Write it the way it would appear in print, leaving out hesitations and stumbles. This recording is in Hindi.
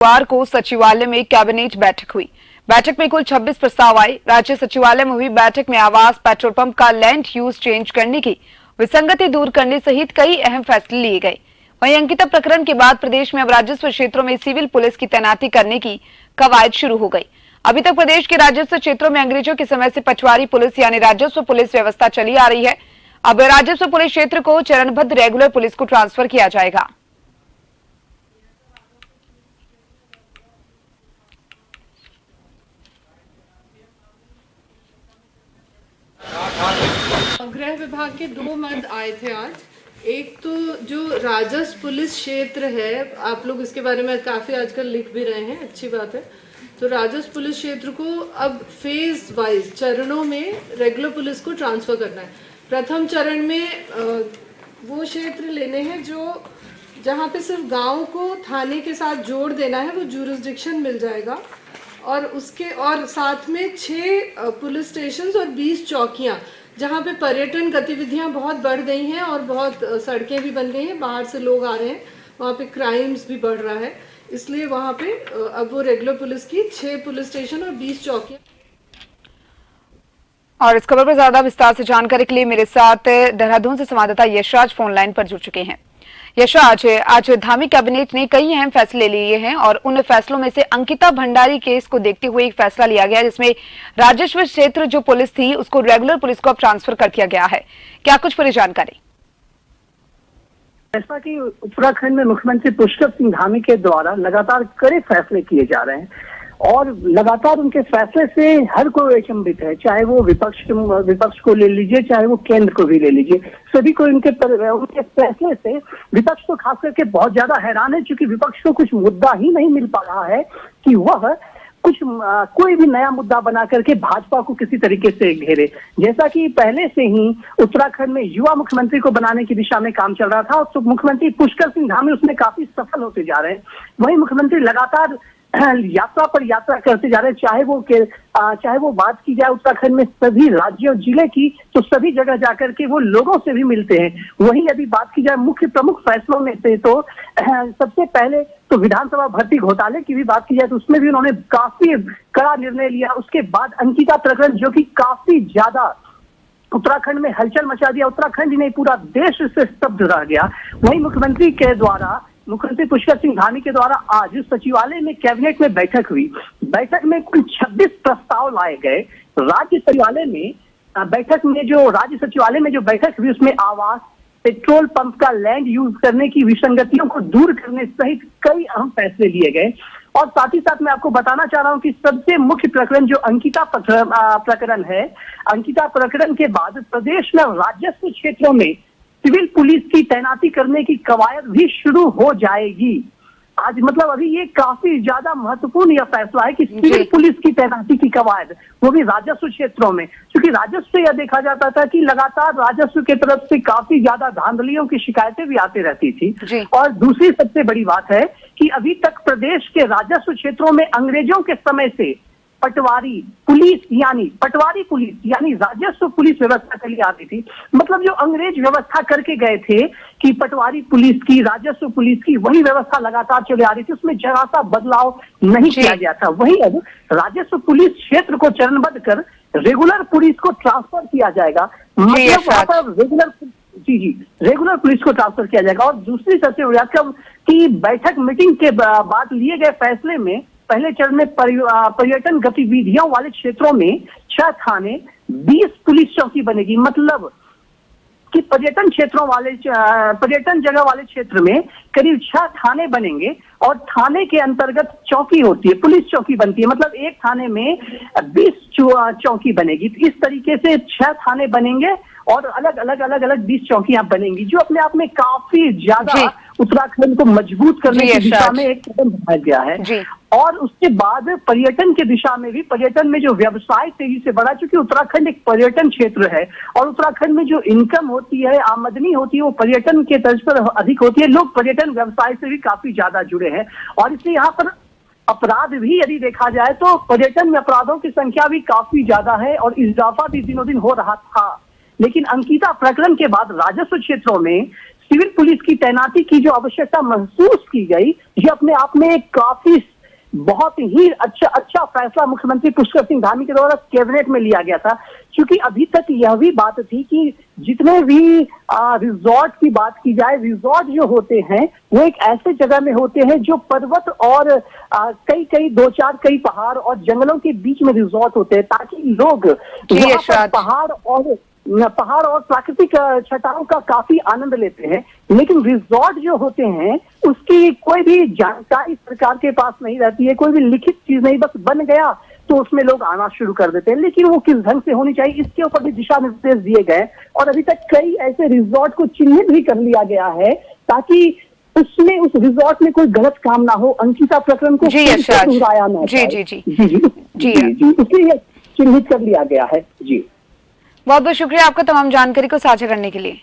बुधवार को सचिवालय में कैबिनेट बैठक हुई। बैठक में कुल 26 प्रस्ताव आए। राज्य सचिवालय में हुई बैठक में आवास, पेट्रोल पंप का लैंड यूज चेंज करने की विसंगति दूर करने सहित कई अहम फैसले लिए गए। वहीं अंकिता प्रकरण के बाद प्रदेश में अब राजस्व क्षेत्रों में सिविल पुलिस की तैनाती करने की कवायद शुरू हो गई। अभी तक प्रदेश के राजस्व क्षेत्रों में अंग्रेजों के समय से पटवारी पुलिस यानी राजस्व पुलिस व्यवस्था चली आ रही है। अब राजस्व पुलिस क्षेत्र को चरणबद्ध रेगुलर पुलिस को ट्रांसफर किया जाएगा। गृह विभाग के 2 मद आए थे आज। एक तो जो राजस्व पुलिस क्षेत्र है, आप लोग इसके बारे में काफ़ी आजकल लिख भी रहे हैं, अच्छी बात है। तो राजस्व पुलिस क्षेत्र को अब फेज वाइज चरणों में रेगुलर पुलिस को ट्रांसफ़र करना है। प्रथम चरण में वो क्षेत्र लेने हैं जो जहाँ पे सिर्फ गांव को थाने के साथ जोड़ देना है, वो ज्यूरिसडिक्शन मिल जाएगा। और साथ में 6 पुलिस स्टेशन और 20 चौकियाँ जहाँ पे पर्यटन गतिविधियाँ बहुत बढ़ गई हैं और बहुत सड़कें भी बन गई हैं, बाहर से लोग आ रहे हैं, वहाँ पे क्राइम्स भी बढ़ रहा है, इसलिए वहाँ पे अब वो रेगुलर पुलिस की 6 पुलिस स्टेशन और 20 चौकियाँ। और इस खबर पर ज्यादा विस्तार से जानकारी के लिए मेरे साथ देहरादून से संवाददाता यशराज फोन लाइन पर जुड़ चुके हैं। यशराज, आज धामी कैबिनेट ने कई अहम फैसले लिए हैं और उन फैसलों में से अंकिता भंडारी केस को देखते हुए एक फैसला लिया गया जिसमें राजस्व क्षेत्र जो पुलिस थी उसको रेगुलर पुलिस को अब ट्रांसफर कर दिया गया है। क्या कुछ पूरी जानकारी? जैसा कि उत्तराखंड में मुख्यमंत्री पुष्कर सिंह धामी के द्वारा लगातार कड़े फैसले किए जा रहे हैं और लगातार उनके फैसले से हर कोई अचंभित है, चाहे वो विपक्ष को ले लीजिए, चाहे वो केंद्र को भी ले लीजिए, सभी को उनके फैसले से विपक्ष तो खास करके बहुत ज्यादा हैरान है, क्योंकि विपक्ष को कुछ मुद्दा ही नहीं मिल पा रहा है कि वह कोई भी नया मुद्दा बना करके भाजपा को किसी तरीके से घेरे। जैसा कि पहले से ही उत्तराखंड में युवा मुख्यमंत्री को बनाने की दिशा में काम चल रहा था, तो मुख्यमंत्री पुष्कर सिंह धामी उसमें काफी सफल होते जा रहे हैं। वहीं मुख्यमंत्री लगातार यात्रा पर यात्रा करते जा रहे हैं, चाहे वो बात की जाए उत्तराखंड में सभी राज्यों जिले की, तो सभी जगह जाकर के वो लोगों से भी मिलते हैं। वहीं यदि बात की जाए मुख्य प्रमुख फैसलों में से, तो सबसे पहले तो विधानसभा भर्ती घोटाले की भी बात की जाए तो उसमें भी उन्होंने काफी कड़ा निर्णय लिया। उसके बाद अंकिता प्रकरण जो कि काफी ज्यादा उत्तराखंड में हलचल मचा दिया, उत्तराखंड ही नहीं पूरा देश इससे स्तब्ध रह गया। वहीं मुख्यमंत्री पुष्कर सिंह धामी के द्वारा आज सचिवालय में कैबिनेट में बैठक हुई। बैठक में कुल 26 प्रस्ताव लाए गए। राज्य सचिवालय में जो बैठक हुई उसमें आवास, पेट्रोल पंप का लैंड यूज करने की विसंगतियों को दूर करने सहित कई अहम फैसले लिए गए। और साथ ही साथ मैं आपको बताना चाह रहा हूं कि सबसे मुख्य प्रकरण जो अंकिता प्रकरण है, अंकिता प्रकरण के बाद प्रदेश में राजस्व क्षेत्रों में सिविल पुलिस की तैनाती करने की कवायद भी शुरू हो जाएगी। आज मतलब अभी ये काफी ज्यादा महत्वपूर्ण यह फैसला है कि सिविल पुलिस की तैनाती की कवायद, वो भी राजस्व क्षेत्रों में, क्योंकि राजस्व से यह देखा जाता था कि लगातार राजस्व की तरफ से काफी ज्यादा धांधलियों की शिकायतें भी आती रहती थी। और दूसरी सबसे बड़ी बात है कि अभी तक प्रदेश के राजस्व क्षेत्रों में अंग्रेजों के समय से पटवारी पुलिस यानी राजस्व पुलिस व्यवस्था चली आती थी। मतलब जो अंग्रेज व्यवस्था करके गए थे कि पटवारी पुलिस की, राजस्व पुलिस की, वही व्यवस्था लगातार चली आ रही थी, उसमें जरा सा बदलाव नहीं किया गया था। वही अब राजस्व पुलिस क्षेत्र को चरणबद्ध कर रेगुलर पुलिस को ट्रांसफर किया जाएगा। मतलब वहां पर रेगुलर पुलिस को ट्रांसफर किया जाएगा। और दूसरी सबसे बड़ी बात की बैठक मीटिंग के बाद लिए गए फैसले में पहले चरण में पर्यटन गतिविधियों वाले क्षेत्रों में 6 थाने, 20 पुलिस चौकी बनेगी। मतलब कि पर्यटन जगह वाले क्षेत्र में करीब 6 थाने बनेंगे और थाने के अंतर्गत चौकी होती है, पुलिस चौकी बनती है। मतलब एक थाने में 20 चौकी बनेगी। तो इस तरीके से 6 थाने बनेंगे और अलग 20 चौकियां बनेंगी, जो अपने आप में काफी ज्यादा उत्तराखंड को मजबूत करने की दिशा में एक कदम उठाया गया है। और उसके बाद पर्यटन की दिशा में भी, पर्यटन में जो व्यवसाय तेजी से बढ़ा, चूंकि उत्तराखंड एक पर्यटन क्षेत्र है और उत्तराखंड में जो इनकम होती है, आमदनी होती है, वो पर्यटन के तर्ज पर अधिक होती है। लोग पर्यटन व्यवसाय से भी काफी ज्यादा जुड़े हैं और इसलिए यहाँ पर अपराध भी यदि देखा जाए तो पर्यटन में अपराधों की संख्या भी काफी ज्यादा है और इजाफा भी दिनों दिन हो रहा था। लेकिन अंकिता प्रकरण के बाद राजस्व क्षेत्रों में सिविल पुलिस की तैनाती की जो आवश्यकता महसूस की गई, ये अपने आप में एक काफी बहुत ही अच्छा फैसला मुख्यमंत्री पुष्कर सिंह धामी के द्वारा कैबिनेट में लिया गया था। क्योंकि अभी तक यह भी बात थी कि जितने भी रिजॉर्ट की बात की जाए, रिजॉर्ट जो होते हैं वो एक ऐसे जगह में होते हैं जो पर्वत और कई पहाड़ और जंगलों के बीच में रिजॉर्ट होते हैं, ताकि लोग वहां पर पहाड़ और प्राकृतिक छटाओं का काफी आनंद लेते हैं। लेकिन रिजॉर्ट जो होते हैं उसकी कोई भी जानकारी सरकार के पास नहीं रहती है, कोई भी लिखित चीज नहीं, बस बन गया तो उसमें लोग आना शुरू कर देते हैं। लेकिन वो किस ढंग से होनी चाहिए, इसके ऊपर भी दिशा निर्देश दिए गए और अभी तक कई ऐसे रिजॉर्ट को चिन्हित भी कर लिया गया है ताकि उसमें उस रिजॉर्ट में कोई गलत काम ना हो, अंकिता प्रकरण को दोहराया ना जाए। जी, इसलिए चिन्हित कर लिया गया है। जी, बहुत बहुत शुक्रिया आपका तमाम जानकारी को साझा करने के लिए।